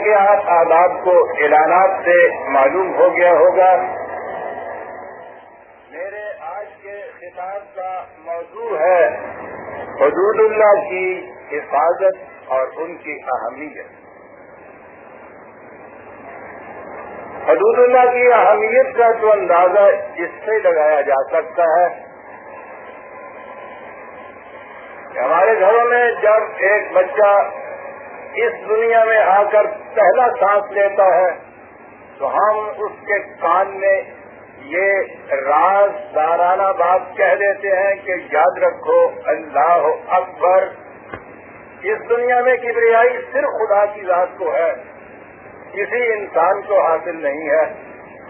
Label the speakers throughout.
Speaker 1: کہ آپ آداب کو اعلانات سے معلوم ہو گیا ہوگا. میرے آج کے خطاب کا موضوع ہے حدود اللہ کی حفاظت اور ان کی اہمیت. حدود اللہ کی اہمیت کا تو اندازہ اس سے لگایا جا سکتا ہے کہ ہمارے گھروں میں جب ایک بچہ اس دنیا میں آ کر پہلا سانس لیتا ہے تو ہم اس کے کان میں یہ راز دارانہ بات کہہ دیتے ہیں کہ یاد رکھو اللہ اکبر. اس دنیا میں کبریائی صرف خدا کی ذات کو ہے, کسی انسان کو حاصل نہیں ہے.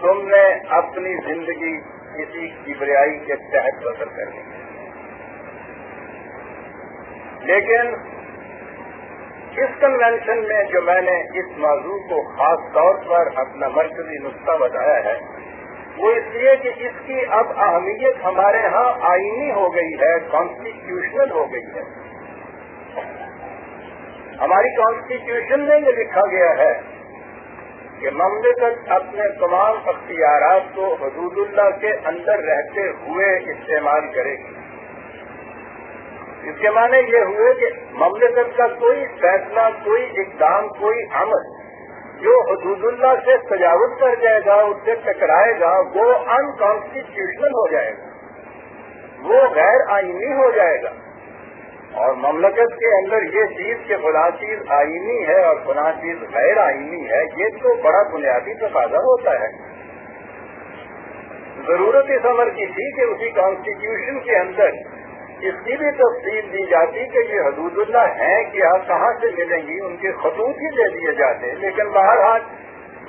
Speaker 1: تم نے اپنی زندگی کسی کبریائی کے تحت بسر کرنی ہے. لیکن اس کنونشن میں جو میں نے اس موضوع کو خاص طور پر اپنا مرکزی نقطہ بتایا ہے وہ اس لیے کہ اس کی اب اہمیت ہمارے ہاں آئینی ہو گئی ہے, کانسٹیٹیوشنل ہو گئی ہے. ہماری کانسٹیٹیوشن میں یہ لکھا گیا ہے کہ مملکت اپنے تمام اختیارات کو حدود اللہ کے اندر رہتے ہوئے استعمال کرے گی. اس کے معنی یہ ہوئے کہ مملکت کا کوئی فیصلہ, کوئی اقدام, کوئی عمل جو حدود اللہ سے تجاوز کر جائے گا, اس سے ٹکرائے گا, وہ انکانسٹیٹیوشنل ہو جائے گا, وہ غیر آئینی ہو جائے گا. اور مملکت کے اندر یہ چیز کہ فلاں چیز آئینی ہے اور فلاں چیز غیر آئینی ہے, یہ تو بڑا بنیادی تقاضا ہوتا ہے. ضرورت اس امر کی تھی کہ اسی کانسٹیٹیوشن کے اندر اس کی بھی تفصیل دی جاتی کہ یہ حدود اللہ ہیں کیا, کہاں سے ملیں گی, ان کے خطوط ہی دے دیے جاتے. لیکن بہرحال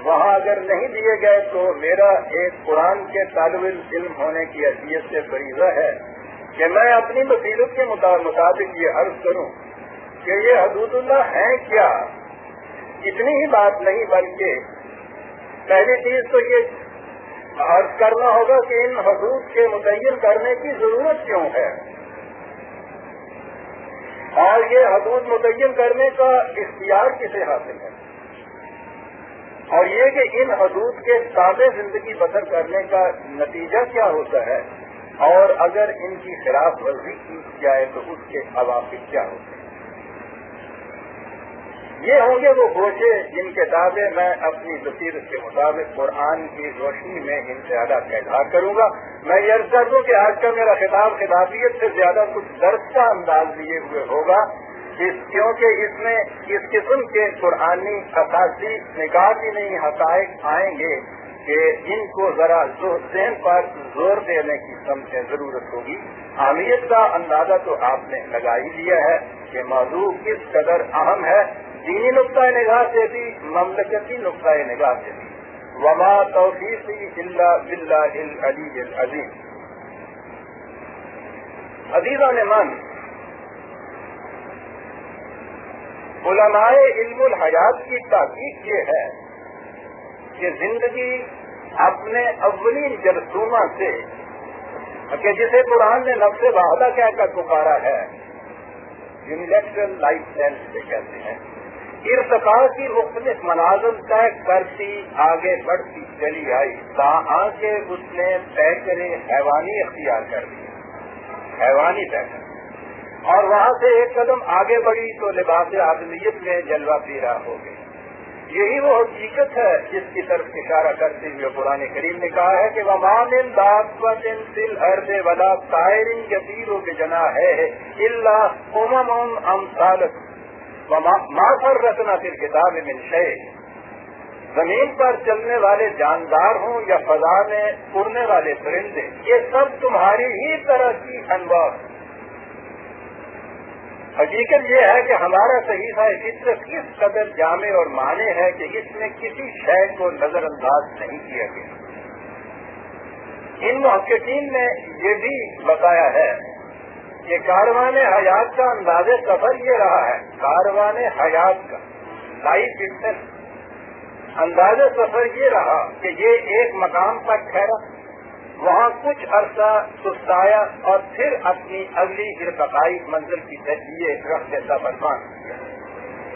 Speaker 1: وہاں اگر نہیں دیے گئے تو میرا ایک قرآن کے طالب علم ہونے کی حیثیت سے فریضہ ہے کہ میں اپنی بصیرت کے مطابق یہ عرض کروں کہ یہ حدود اللہ ہیں کیا. اتنی ہی بات نہیں بلکہ پہلی چیز تو یہ عرض کرنا ہوگا کہ ان حدود کے متعین کرنے کی ضرورت کیوں ہے, اور یہ حدود متعین کرنے کا اختیار کسے حاصل ہے, اور یہ کہ ان حدود کے تابع زندگی بسر کرنے کا نتیجہ کیا ہوتا ہے, اور اگر ان کی خلاف ورزی کی جائے تو اس کے عواقب کیا ہوتے ہیں. یہ ہوں گے وہ گوشے جن کے دعوے میں اپنی بصیرت کے مطابق قرآن کی روشنی میں ان سے اعلیٰ کا اظہار کروں گا. میں یہ عرض کر دوں کہ آج کا میرا خطابیت سے زیادہ کچھ درس کا انداز لیے ہوئے ہوگا, کیونکہ اس میں اس قسم کے قرآنی اساسی نکات ہی نہیں حقائق آئیں گے کہ ان کو ذرا ذہن پر زور دینے کی سمجھ ضرورت ہوگی. اہمیت کا اندازہ تو آپ نے لگا ہی لیا ہے کہ موضوع کس قدر اہم ہے, دینی نقطۂ نگاہ سے بھی, مملکتی نقطۂ نگاہ سے بھی. وما توفیقی الا باللہ العلی العظیم. عزیزان من, علماء علم الحیات کی تحقیق یہ ہے کہ زندگی اپنے اولین جرثومہ سے, کہ جسے قرآن نے نفس واحدہ کہہ کر پکارا ہے, یونیلیٹرل لائف سینس سے کہتے ہیں, ارتقاء کی مختلف منازل طے کرتی آگے بڑھتی چلی آئی تاہاں کہ اس نے پیکرے حیوانی اختیار کر دی, حیوانی پیکر, اور وہاں سے ایک قدم آگے بڑھی تو لباس آدمیت میں جلوہ پیرا ہو گئی. یہی وہ حقیقت ہے جس کی طرف اشارہ کرتے ہوئے قرآن کریم نے کہا ہے کہ وَمَا مِن دَابَّةٍ فِي الْأَرْضِ وَلَا طَائِرٍ يَطِيرُ بِجَنَاحَيْهِ إِلَّا أُمَمٌ أَمْثَالُكُمْ مَا فَرَّطْنَا فِي الْكِتَابِ مِن شَيْءٍ. زمین پر چلنے والے جاندار ہوں یا فضا میں اڑنے والے پرندے, یہ سب تمہاری ہی طرح کی انواع. حقیقت یہ ہے کہ ہمارا صحیفہ فطرت کس قدر جامع اور معنی ہے کہ اس میں کسی شے کو نظر انداز نہیں کیا گیا. ان محققین نے یہ بھی بتایا ہے کہ کاروان حیات کا انداز سفر یہ رہا ہے, کاروان حیات کا لائف اسٹائل انداز سفر یہ رہا کہ یہ ایک مقام پر ٹھہرا, وہاں کچھ عرصہ سستایا اور پھر اپنی اگلی ارتقائی منزل کی لیے رخت سفر کیا.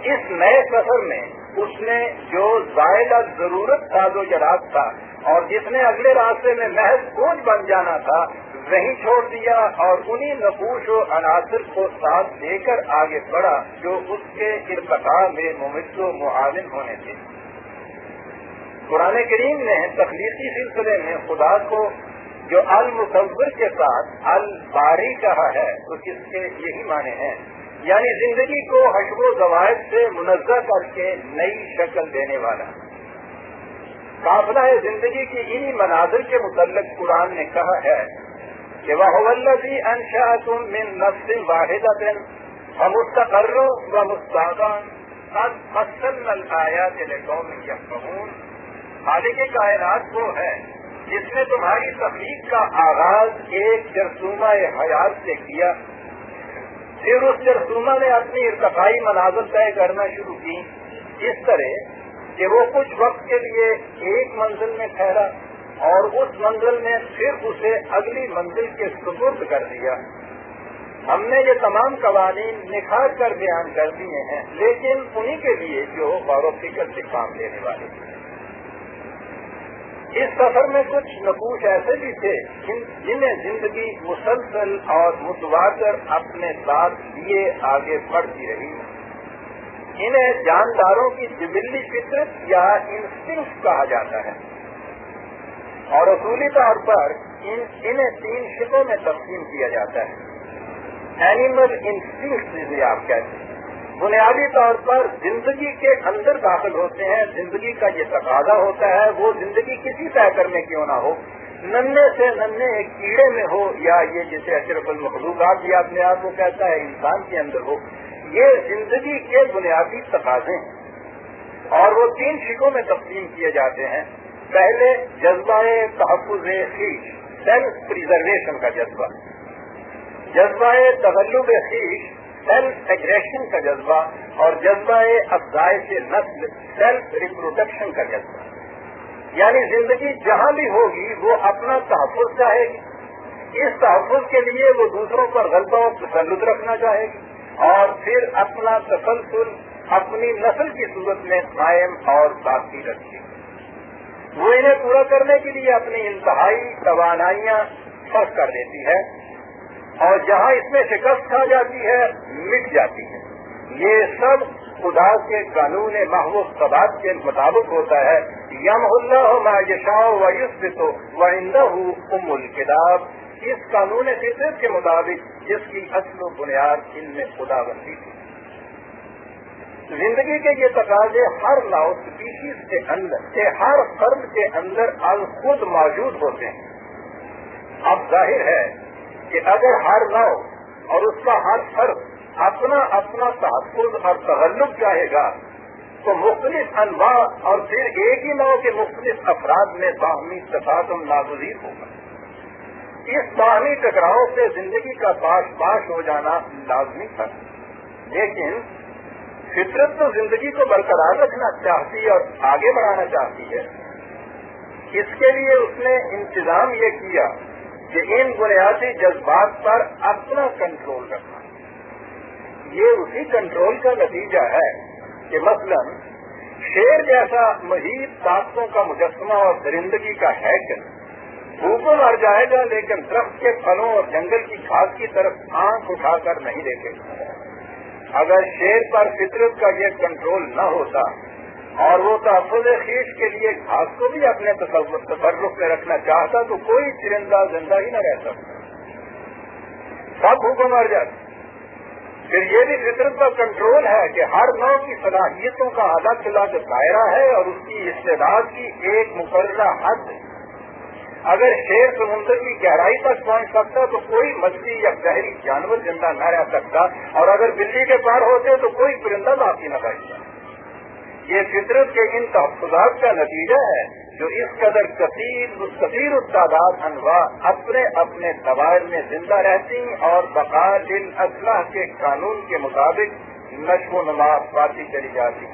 Speaker 1: اس نئے سفر میں اس نے جو زائدہ ضرورت تھا جو جرات تھا اور جس نے اگلے راستے میں محض بوجھ بن جانا تھا وہیں چھوڑ دیا اور انہی نقوش و عناصر کو ساتھ لے کر آگے بڑھا جو اس کے ارتقاء میں ممد و معاون ہونے تھے۔ قرآن کریم نے تخلیقی سلسلے میں خدا کو جو المصور کے ساتھ الباری کہا ہے تو اس کے یہی معنی ہیں، یعنی زندگی کو حشو و زوائد سے منزہ کر کے نئی شکل دینے والا۔ قافلہ زندگی کی انہی مناظر کے متعلق قرآن نے کہا ہے کہ وَهُوَ الَّذِي أَنشَأَكُم مِّن نَّفْسٍ وَاحِدَةٍ فَمُسْتَقَرٌّ وَمُسْتَودَعٌ قَدْ فَصَّلْنَا الْآيَاتِ لِقَوْمٍ يَفْقَهُونَ۔ خالق کائنات وہ ہے جس نے تمہاری تخلیق کا آغاز ایک جرثومہ حیات سے کیا، پھر اس جرثومہ نے اپنی ارتقائی منازل طے کرنا شروع کی اس طرح کہ وہ کچھ وقت کے لیے ایک منزل میں ٹھہرا اور اس منزل نے پھر اسے اگلی منزل کے سپرد کر دیا۔ ہم نے یہ تمام قوانین نکھار کر بیان کر دیے ہیں، لیکن انہی کے لیے جو غور و فکر سے کام لینے والے ہیں۔ اس سفر میں کچھ نقوش ایسے بھی تھے جنہیں زندگی مسلسل اور متواتر اپنے ساتھ لیے آگے بڑھتی رہی۔ انہیں جانداروں کی جبلی فطرت یا انسٹنکٹ کہا جاتا ہے، اور اصولی طور پر انہیں 3 شقوں میں تقسیم کیا جاتا ہے۔ اینیمل انسٹنکٹ جسے آپ کہتے ہیں، بنیادی طور پر زندگی کے اندر داخل ہوتے ہیں، زندگی کا یہ تقاضا ہوتا ہے، وہ زندگی کسی پیکر میں کیوں نہ ہو، ننھے سے ننھے ایک کیڑے میں ہو یا یہ جسے اشرف المخلوقات بھی اپنے آپ کو کہتا ہے انسان کے اندر ہو، یہ زندگی کے بنیادی تقاضے ہیں اور وہ 3 شقوں میں تقسیم کیے جاتے ہیں۔ پہلے جذبہ تحفظ خویش، سیلف پریزرویشن کا جذبہ، جذبہ تغلب خویش، سیلف ایگریشن کا جذبہ، اور جذبہ افزائش نسل، سیلف ریپروڈکشن کا جذبہ۔ یعنی زندگی جہاں بھی ہوگی وہ اپنا تحفظ چاہے گی، اس تحفظ کے لیے وہ دوسروں پر غلبہ و تسلط رکھنا چاہے گی اور پھر اپنا تسلسل اپنی نسل کی صورت میں قائم اور باقی رکھے گی۔ وہ انہیں پورا کرنے کے لیے اپنی انتہائی توانائیاں صرف کر دیتی ہے اور جہاں اس میں شکست کھا جاتی ہے مٹ جاتی ہے۔ یہ سب خدا کے قانون محو ثبات کے مطابق ہوتا ہے۔ یمحو اللہ ما یشاء ویثبت وعندہ ام الکتاب، اس قانون فطرت کے مطابق جس کی اصل و بنیاد ان میں خداوندی تھی۔ زندگی کے یہ تقاضے ہر نو اسپیشیز کے اندر کے ہر فرد کے اندر خود موجود ہوتے ہیں۔ اب ظاہر ہے کہ اگر ہر نو اور اس کا ہر فرد اپنا اپنا تحفظ اور تغلب چاہے گا تو مختلف انواع اور پھر ایک ہی نو کے مختلف افراد میں باہمی تصادم ناگزیر ہوگا۔ اس باہمی ٹکراؤ سے زندگی کا پاش پاش ہو جانا لازمی تھا، لیکن فطرت تو زندگی کو برقرار رکھنا چاہتی اور آگے بڑھانا چاہتی ہے۔ اس کے لیے اس نے انتظام یہ کیا کہ ان بنیادی جذبات پر اپنا کنٹرول رکھنا۔ یہ اسی کنٹرول کا نتیجہ ہے کہ مثلا شیر جیسا محیط طاقتوں کا مجسمہ اور درندگی کا ہیکل بھوکوں مر جائے گا لیکن درخت کے پھلوں اور جنگل کی گھاس کی طرف آنکھ اٹھا کر نہیں دیکھے گا۔ اگر شیر پر فطرت کا یہ کنٹرول نہ ہوتا اور وہ تحفظ خویش کے لیے گھاس کو بھی اپنے تصرف میں رکھنا چاہتا تو کوئی چرندہ زندہ ہی نہ رہ سکتا، سب بھوکوں مر جاتے۔ پھر یہ بھی فطرت کا کنٹرول ہے کہ ہر نوع کی صلاحیتوں کا الگ الگ دائرہ ہے اور اس کی استعداد کی ایک مقررہ حد ہے۔ اگر شیر سمندر کی گہرائی تک پہنچ سکتا تو کوئی مچھلی یا گہری جانور زندہ نہ رہ سکتا، اور اگر بلی کے پار ہوتے تو کوئی پرندہ باقی نہ بچتا۔ یہ فطرت کے ان تحفظات کا نتیجہ ہے جو اس قدر کثیر التعداد انواع اپنے اپنے دوائر میں زندہ رہتی اور بقا للاصلاح کے قانون کے مطابق نشو و نما پاتی چلی جاتی۔